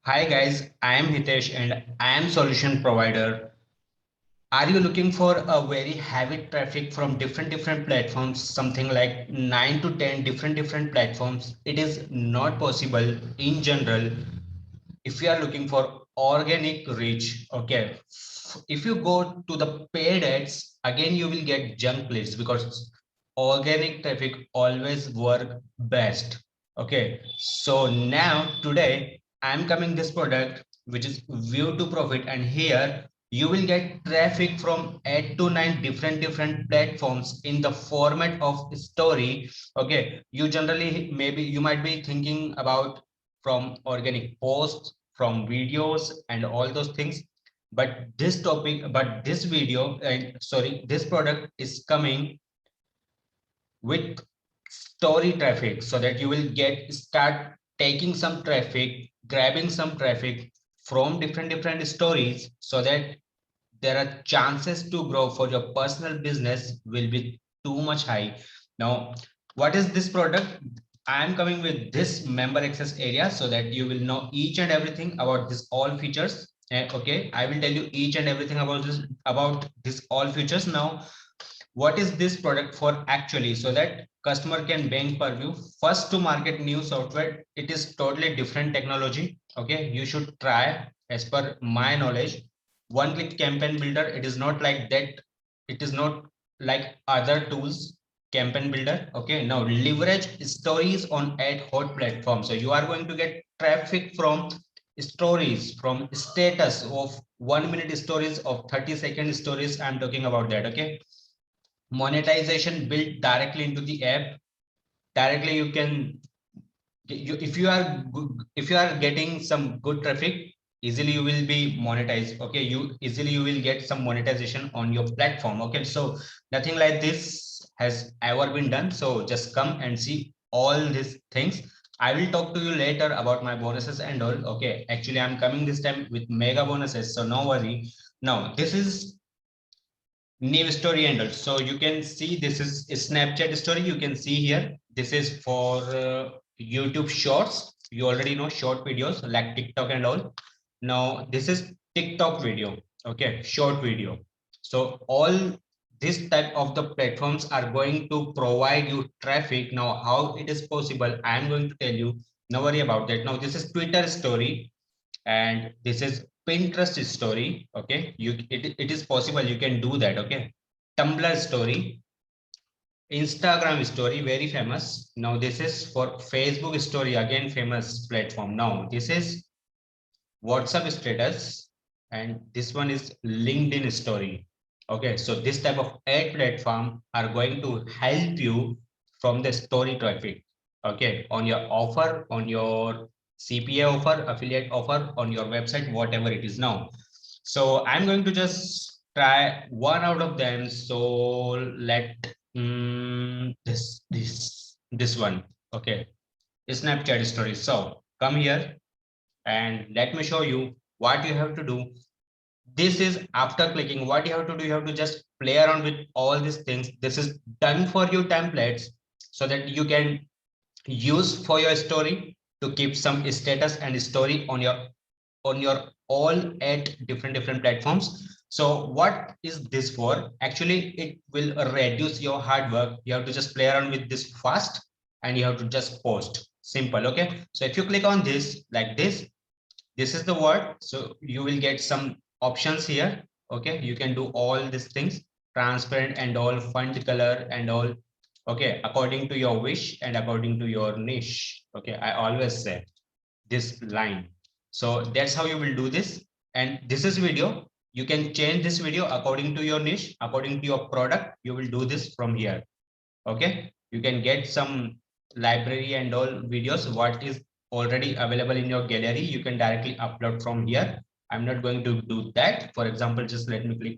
Hi guys, I am Hitesh and I am solution provider. Are you looking for a very heavy traffic from different platforms, something like 9 to 10 different platforms? It is not possible in general if you are looking for organic reach. Okay, if you go to the paid ads, again you will get junk leads because organic traffic always work best. Okay, so now today I'm coming this product which is view to profit, and here you will get traffic from 8 to 9 different platforms in the format of story. Okay, you generally, maybe you might be thinking about from organic posts, from videos and all those things, but this video, and sorry, this product is coming with story traffic, so that you will get start taking some traffic, grabbing some traffic from different stories, so that there are chances to grow for your personal business will be too much high. Now, what is this product? I am coming with this member access area so that you will know each and everything about this all features. Okay, I will tell you each and everything about this all features. Now, what is this product for actually, so that customer can bank per view? First to market new software, it is totally different technology. Okay, you should try. As per my knowledge, one click campaign builder, it is not like that, it is not like other tools. Campaign builder, okay, now leverage stories on ad hoc platform, so you are going to get traffic from stories, from status of 1 minute stories, of 30-second stories. I'm talking about that. Okay, monetization built directly into the app. Directly you can, if you are good, if you are getting some good traffic, easily you will be monetized. Okay, you easily you will get some monetization on your platform. Okay, so nothing like this has ever been done, so just come and see all these things. I will talk to you later about my bonuses and all. Okay, actually I'm coming this time with mega bonuses, so no worry. Now this is new story handle, so you can see this is a Snapchat story. You can see here, this is for YouTube shorts. You already know short videos like TikTok and all. Now this is TikTok video. Okay, short video. So all this type of the platforms are going to provide you traffic. Now how it is possible, I am going to tell you. No worry about that. Now this is Twitter story, and this is Pinterest story. Okay, it is possible, you can do that. Okay, Tumblr story, Instagram story, very famous. Now this is for Facebook story, again famous platform. Now this is WhatsApp status, and this one is LinkedIn story. Okay, so this type of ad platform are going to help you from the story traffic. Okay, on your offer, on your CPA offer, affiliate offer, on your website, whatever it is. Now, so I'm going to just try one out of them. So let this one. Okay, Snapchat story. So come here and let me show you what you have to do. This is after clicking, what you have to do, you have to just play around with all these things. This is done for you templates, so that you can use for your story to keep some status and story on your all at different platforms. So what is this for? Actually, it will reduce your hard work. You have to just play around with this fast, and you have to just post. Simple. Okay, so if you click on this like this is the word, so you will get some options here. Okay, you can do all these things, transparent and all, font color and all. Okay, according to your wish and according to your niche. Okay, I always say this line. So that's how you will do this. And this is video, you can change this video according to your niche, according to your product. You will do this from here. Okay, you can get some library and all videos what is already available in your gallery. You can directly upload from here. I'm not going to do that. For example, just let me click.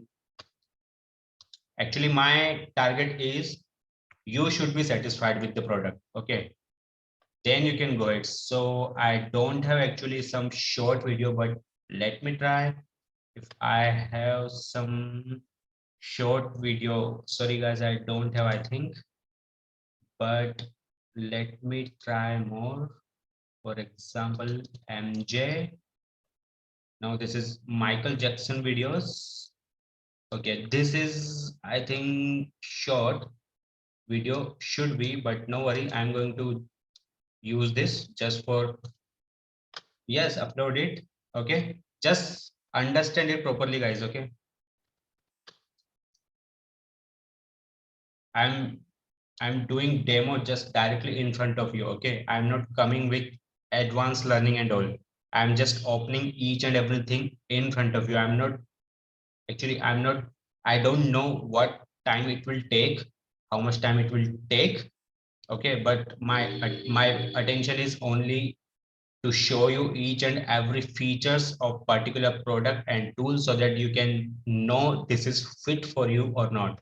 Actually, my target is you should be satisfied with the product. Okay, then you can go ahead. So I don't have actually some short video, but let me try if I have some short video. Sorry guys, I don't have, I think, but let me try more. For example, MJ. Now this is Michael Jackson videos. Okay, this is, I think, short video should be, but no worry, I'm going to use this just for, yes, upload it. Okay, just understand it properly, guys. Okay, I'm I'm doing demo just directly in front of you. Okay, I'm not coming with advanced learning and all. I'm just opening each and everything in front of you. I'm not actually, I don't know what time it will take, how much time it will take. Okay, but my attention is only to show you each and every features of particular product and tool so that you can know this is fit for you or not.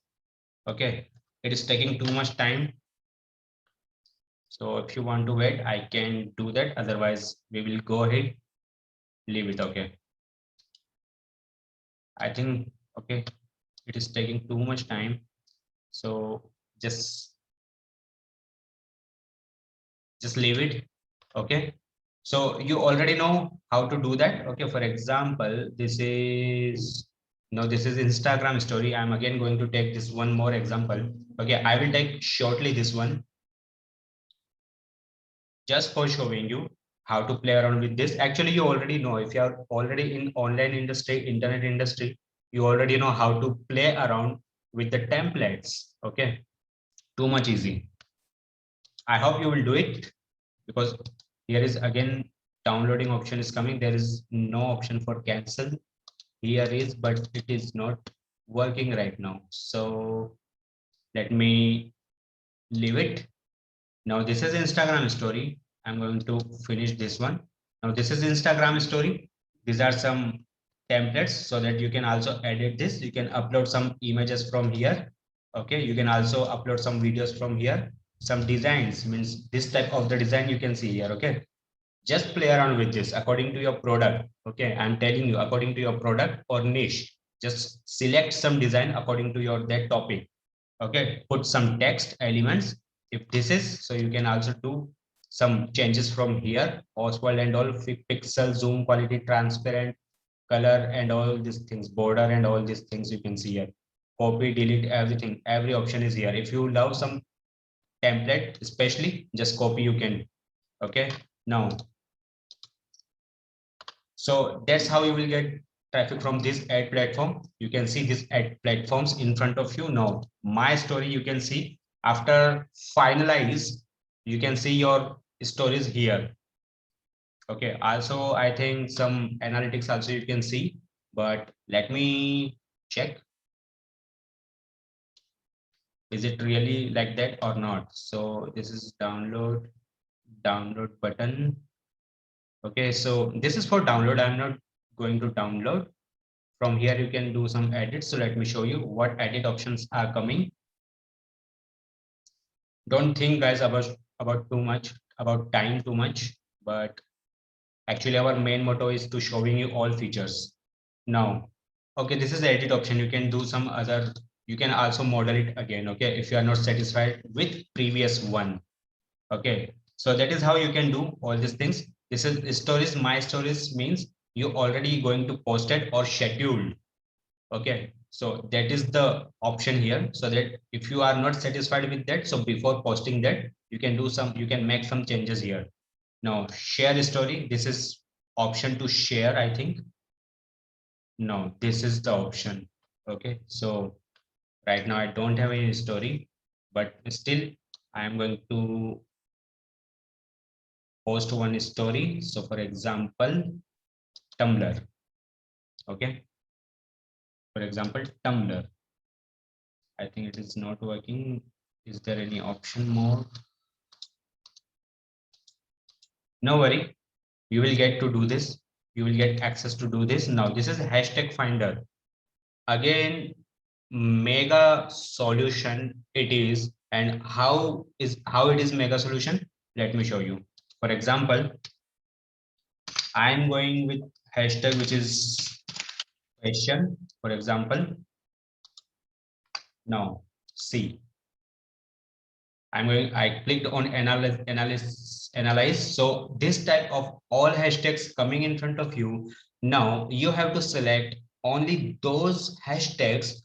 Okay, it is taking too much time. So if you want to wait, I can do that. Otherwise, we will go ahead, leave it. Okay. I think, okay, it is taking too much time. So just just leave it. Okay. So you already know how to do that. Okay. For example, this is, no, this is Instagram story. I'm again going to take this one more example. Okay. I will take shortly this one just for showing you how to play around with this. Actually, you already know if you are already in online industry, internet industry, you already know how to play around with the templates. Okay. Too much easy. I hope you will do it because here is again downloading option is coming. There is no option for cancel. Here is, but it is not working right now. So let me leave it. Now this is Instagram story. I'm going to finish this one. Now this is Instagram story. These are some templates so that you can also edit this. You can upload some images from here. Okay, you can also upload some videos from here. Some designs means this type of the design you can see here. Okay, just play around with this according to your product. Okay, I'm telling you according to your product or niche. Just select some design according to your that topic. Okay, put some text elements if this is, so you can also do some changes from here, Oswald and all, pixel, zoom, quality, transparent, color and all these things, border and all these things you can see here. Copy, delete, everything, every option is here. If you love some template especially, just copy you can. Okay, now so that's how you will get traffic from this ad platform. You can see these ad platforms in front of you. Now, my story you can see after finalize, you can see your stories here. Okay. Also, I think some analytics also you can see, but let me check. Is it really like that or not? So this is download button. Okay. So this is for download. I'm not going to download. From here you can do some edits. So let me show you what edit options are coming. Don't think guys about too much, about time too much, but actually our main motto is to showing you all features. Now, okay, this is the edit option. You can do some other, you can also model it again. Okay, if you are not satisfied with previous one. Okay, so that is how you can do all these things. This is stories. My stories means you already going to post it or scheduled. Okay, so that is the option here, so that if you are not satisfied with that, so before posting that, you can do some, you can make some changes here. Now share story, this is option to share, I think. No, this is the option. Okay, so right now I don't have any story, but still I am going to post one story. So for example, Tumblr. Okay, for example, Tumblr. I think it is not working. Is there any option more? No worry, you will get to do this. You will get access to do this. Now this is hashtag finder. Again, mega solution it is. And how it is mega solution? Let me show you. For example, I'm going with hashtag which is question. For example, now see, I clicked on analysis analyze. So this type of all hashtags coming in front of you. Now you have to select only those hashtags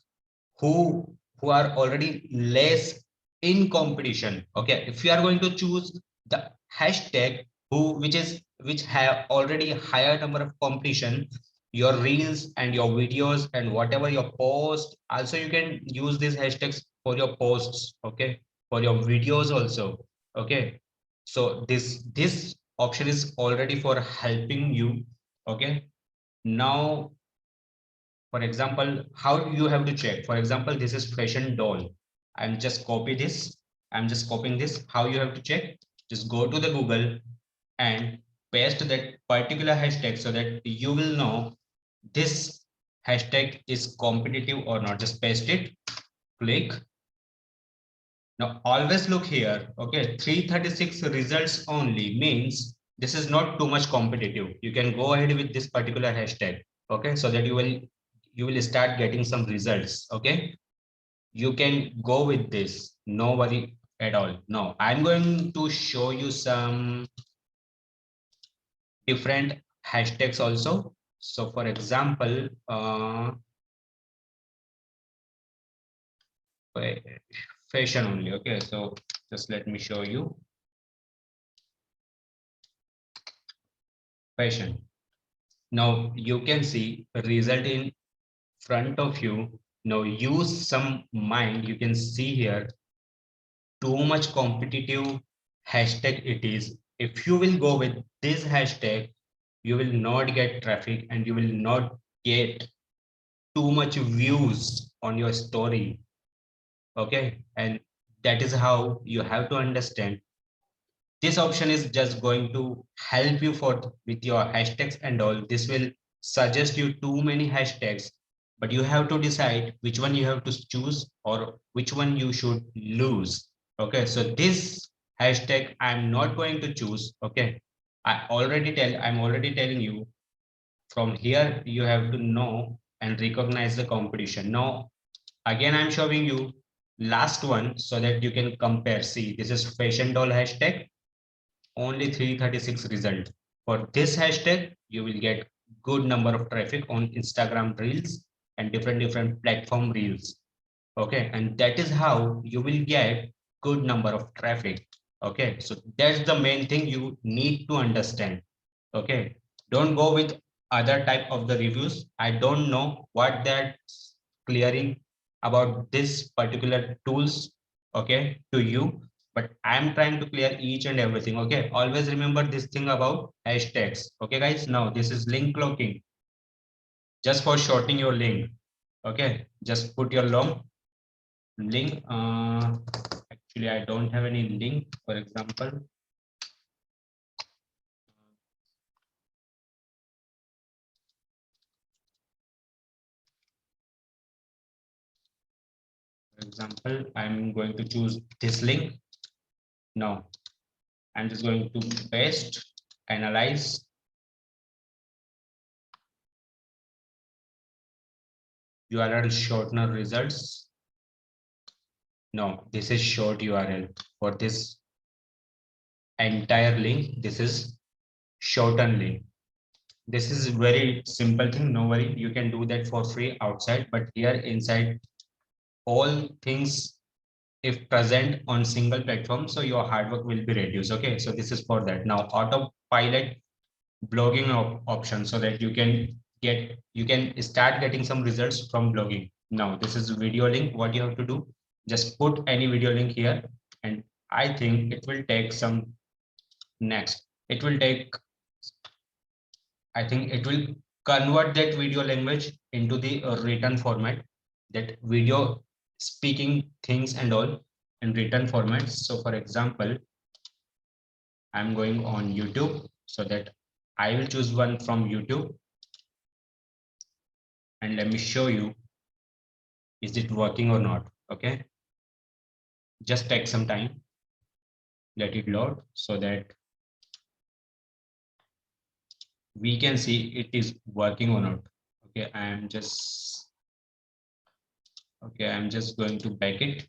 who are already less in competition. Okay, if you are going to choose the hashtag which have already higher number of competition, your reels and your videos and whatever your post, also you can use these hashtags for your posts. Okay, for your videos also. Okay, so this option is already for helping you. Okay, now for example, how you have to check. For example, this is fashion doll. I'm just copy this. I'm just copying this. How you have to check? Just go to the Google and paste that particular hashtag so that you will know this hashtag is competitive or not. Just paste it, click. Now always look here. Okay, 336 results only means this is not too much competitive. You can go ahead with this particular hashtag. Okay, so that you will start getting some results. Okay, you can go with this, no worry at all. Now I'm going to show you some different hashtags also. So for example, fashion only. Okay, so just let me show you fashion. Now you can see a result in front of you. Now use some mind. You can see here too much competitive hashtag it is. If you will go with this hashtag, you will not get traffic and you will not get too much views on your story. Okay, and that is how you have to understand. This option is just going to help you for with your hashtags and all. This will suggest you too many hashtags, but you have to decide which one you have to choose or which one you should lose. Okay, so this hashtag I'm not going to choose. Okay, I'm already telling you from here you have to know and recognize the competition. Now again I'm showing you last one so that you can compare. See, this is fashion doll hashtag, only 336 result. For this hashtag, you will get good number of traffic on Instagram reels and different platform reels. Okay, and that is how you will get good number of traffic. Okay, so that's the main thing you need to understand. Okay, don't go with other type of the reviews. I don't know what that's clearing about this particular tools. Okay, to you, but I'm trying to clear each and everything. Okay, always remember this thing about hashtags. Okay, guys, now this is link cloaking, just for shortening your link. Okay, just put your long link. Actually, I don't have any link. For example, I'm going to choose this link. Now I'm just going to paste, analyze. URL shortener results. No, this is short URL for this entire link. This is shorten link. This is very simple thing. No worry, you can do that for free outside, but here inside all things if present on single platform, so your hard work will be reduced. Okay, so this is for that. Now autopilot blogging option so that you can start getting some results from blogging. Now this is video link. What you have to do, just put any video link here, and I think it will take some next. It will take, I think it will convert that video language into the written format, that video speaking things and all in written formats. So for example, I'm going on YouTube so that I will choose one from YouTube and let me show you, is it working or not? Okay, just take some time, let it load so that we can see it is working or not. Okay, I'm just going to back it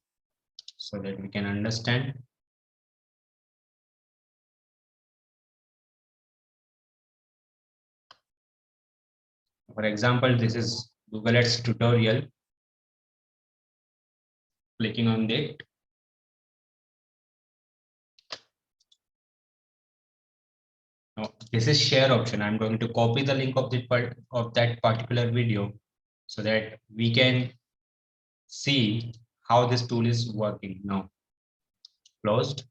so that we can understand. For example, this is Google Ads tutorial. Clicking on it. Now, this is share option. I'm going to copy the link of that particular video so that we can see how this tool is working. Now, closed.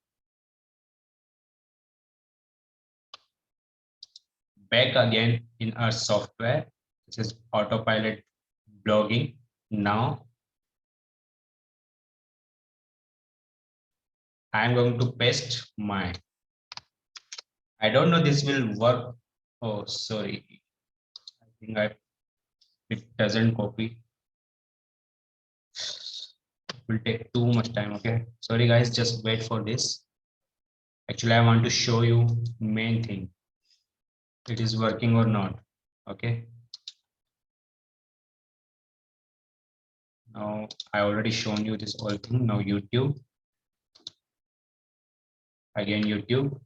Back again in our software. This is autopilot blogging. Now, I'm going to paste my. I don't know this will work. Oh, sorry. I think it doesn't copy. It will take too much time. Okay. Sorry guys, just wait for this. Actually, I want to show you main thing. It is working or not. Okay. Now I already shown you this whole thing. Now YouTube. Again YouTube.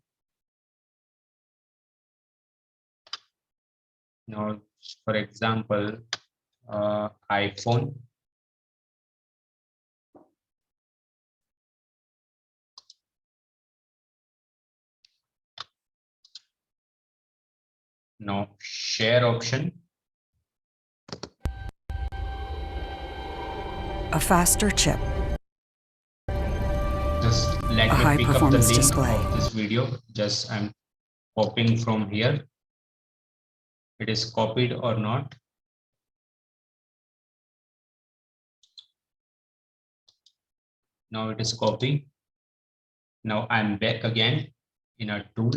Now, for example, iPhone. Now share option. A faster chip. Just let me pick up the link of this video. Just I'm copying from here. It is copied or not. Now it is copied. Now I'm back again in a tool.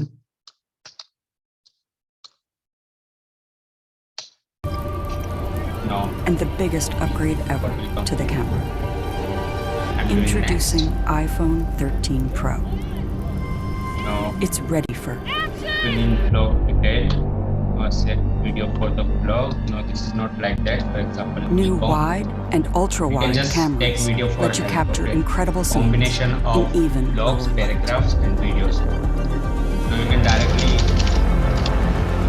Now, and the biggest upgrade ever to the camera. Introducing iPhone 13 Pro. Now it's ready for filming vlog detail. Set video for the vlog. No, this is not like that. For example, new wide and ultra wide cameras let you capture incredible scenes combination of in even vlogs, paragraphs, and videos. So you can directly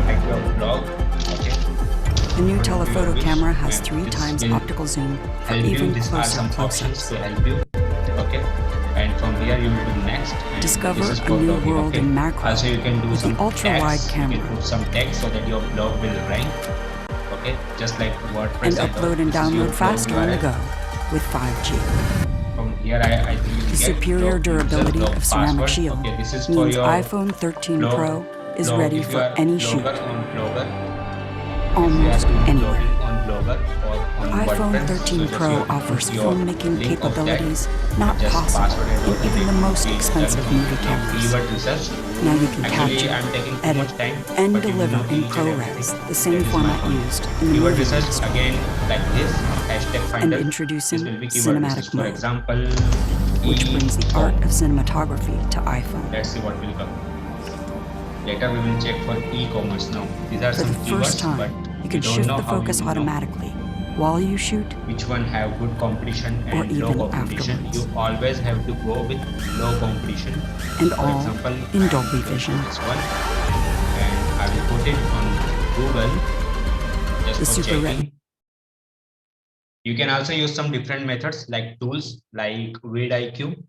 make your vlog. Okay. The new telephoto camera has 3 times optical zoom for even closer close-ups. To help you. Okay. And from here you will do next. Discover a new world in macro. Also you can do with some the ultra-wide camera. You can put some text so that your blog will rank. Okay, just like WordPress. And upload and download faster on the go with 5G. From here, I think the superior durability of Ceramic Shield this is means iPhone 13 Pro is ready for any shoot. Almost anywhere. iPhone 13 Pro offers filmmaking capabilities not possible in even the most expensive movie cameras. Now you can capture, edit, and deliver in ProRes, the same format used in the movie industry. And introducing Cinematic Mode, which brings the art of cinematography to iPhone. Let's see what will come. Later we will check for e-commerce now. These are for some the first time, you can shift the focus automatically while you shoot, which one have good competition and low competition. You always have to go with low competition. And for all example, in Dolby Vision. This one, and I will put it on Google just the for Super checking. You can also use some different methods like tools like vidIQ,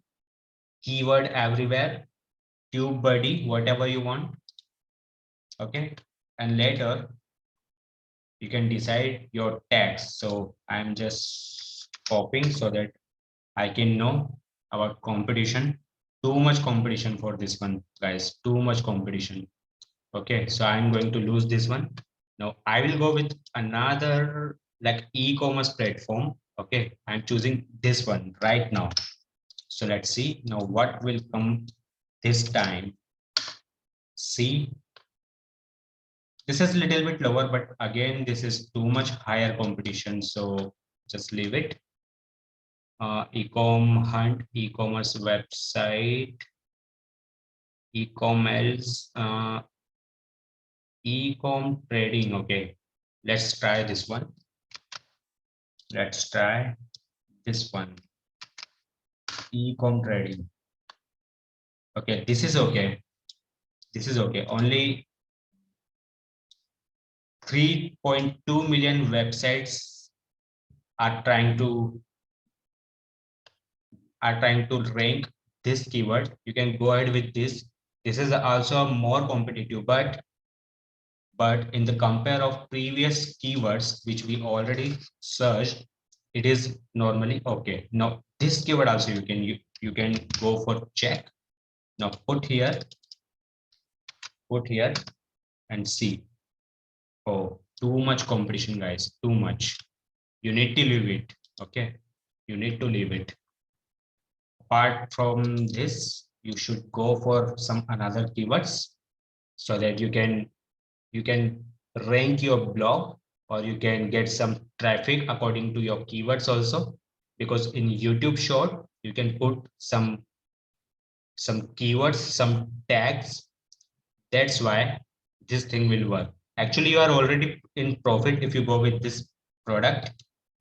Keyword Everywhere, TubeBuddy, whatever you want. Okay, and later you can decide your tags. So I'm just copying so that I can know about competition. Too much competition for this one, guys. Too much competition. Okay, so I'm going to lose this one. Now I will go with another like e-commerce platform. Okay, I'm choosing this one right now. So let's see now what will come this time. See, this is a little bit lower, but again, this is too much higher competition. So just leave it. Ecom Hunt, e-commerce website, e-commerce, e-com trading. Okay, let's try this one. Let's try this one. E-com trading. Okay, this is okay. This is okay. Only 3.2 million websites are trying to rank this keyword. You can go ahead with this. This is also more competitive, but in the compare of previous keywords which we already searched, it is normally okay. Now this keyword also you can go for check. Now put here and see. Oh, too much competition, guys, too much. You need to leave it. Okay, you need to leave it. Apart from this, you should go for some another keywords so that you can rank your blog, or you can get some traffic according to your keywords also, because in YouTube short you can put some keywords, some tags. That's why this thing will work. Actually, you are already in profit if you go with this product.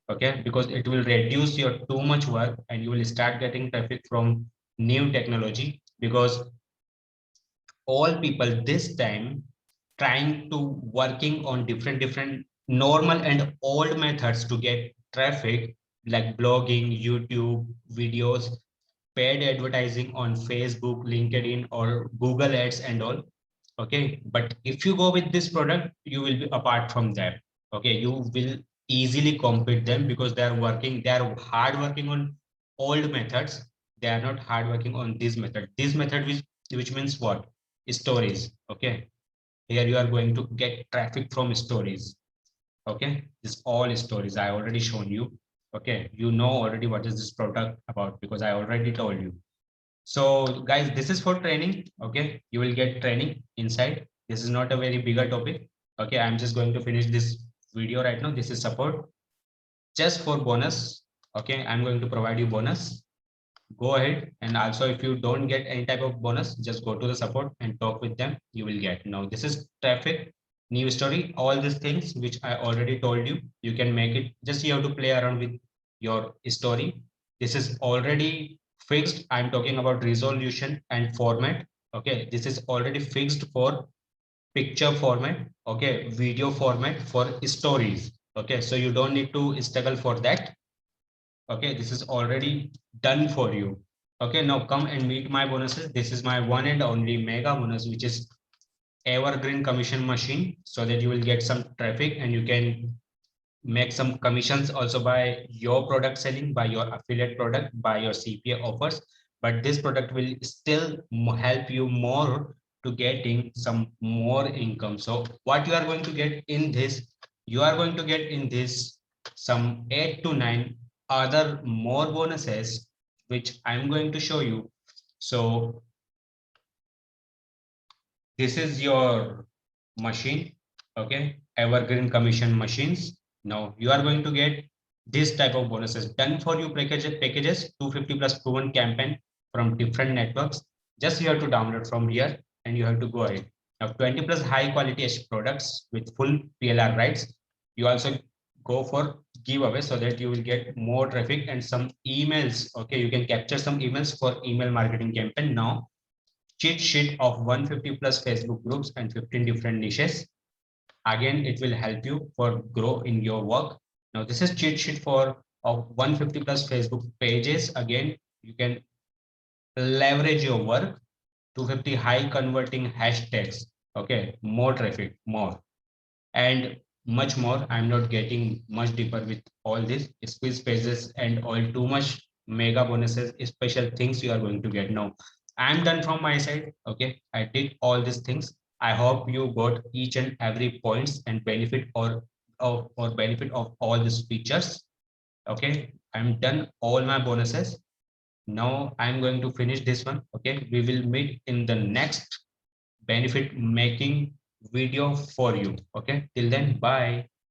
Okay, because it will reduce your too much work and you will start getting traffic from new technology, because all people this time trying to working on different normal and old methods to get traffic, like blogging, YouTube videos, paid advertising on Facebook, LinkedIn, or Google ads and all. Okay, but if you go with this product, you will be apart from them. Okay, you will easily compete them, because they are hard working on old methods. They are not hard working on this method, which means what? Stories. Okay, here you are going to get traffic from stories. Okay, this all stories I already shown you. Okay, you know already what is this product about, because I already told you. So guys, this is for training. Okay, you will get training inside. This is not a very bigger topic. Okay, I'm just going to finish this video right now. This is support just for bonus. Okay, I'm going to provide you bonus. Go ahead, and also if you don't get any type of bonus, just go to the support and talk with them. You will get. Now this is traffic, new story, all these things which I already told you. You can make it. Just you have to play around with your story. This is already fixed. I'm talking about resolution and format. Okay, this is already fixed for picture format. Okay, video format for stories. Okay, so you don't need to struggle for that. Okay, this is already done for you. Okay, now come and meet my bonuses. This is my one and only mega bonus, which is evergreen commission machine, so that you will get some traffic and you can make some commissions also by your product selling, by your affiliate product, by your CPA offers. But this product will still help you more to getting some more income. So what you are going to get in this, you are going to get in this some 8 to 9 other more bonuses, which I'm going to show you. So this is your machine. Okay, evergreen commission machines. Now you are going to get this type of bonuses done for you packages 250 plus proven campaign from different networks. Just you have to download from here and you have to go ahead. Now 20 plus high quality products with full PLR rights. You also go for giveaway so that you will get more traffic and some emails. Okay, you can capture some emails for email marketing campaign. Now cheat sheet of 150 plus Facebook groups and 15 different niches. Again, it will help you for grow in your work. Now this is cheat sheet for of 150 plus Facebook pages. Again, you can leverage your work. 250 high converting hashtags. Okay, more traffic, more, and much more. I'm not getting much deeper with all this squeeze pages and all too much mega bonuses, special things you are going to get. Now I'm done from my side. Okay, I did all these things. I hope you got each and every points and benefit or benefit of all these features. Okay, I'm done all my bonuses. Now I'm going to finish this one. Okay, we will meet in the next benefit making video for you. Okay, till then, bye.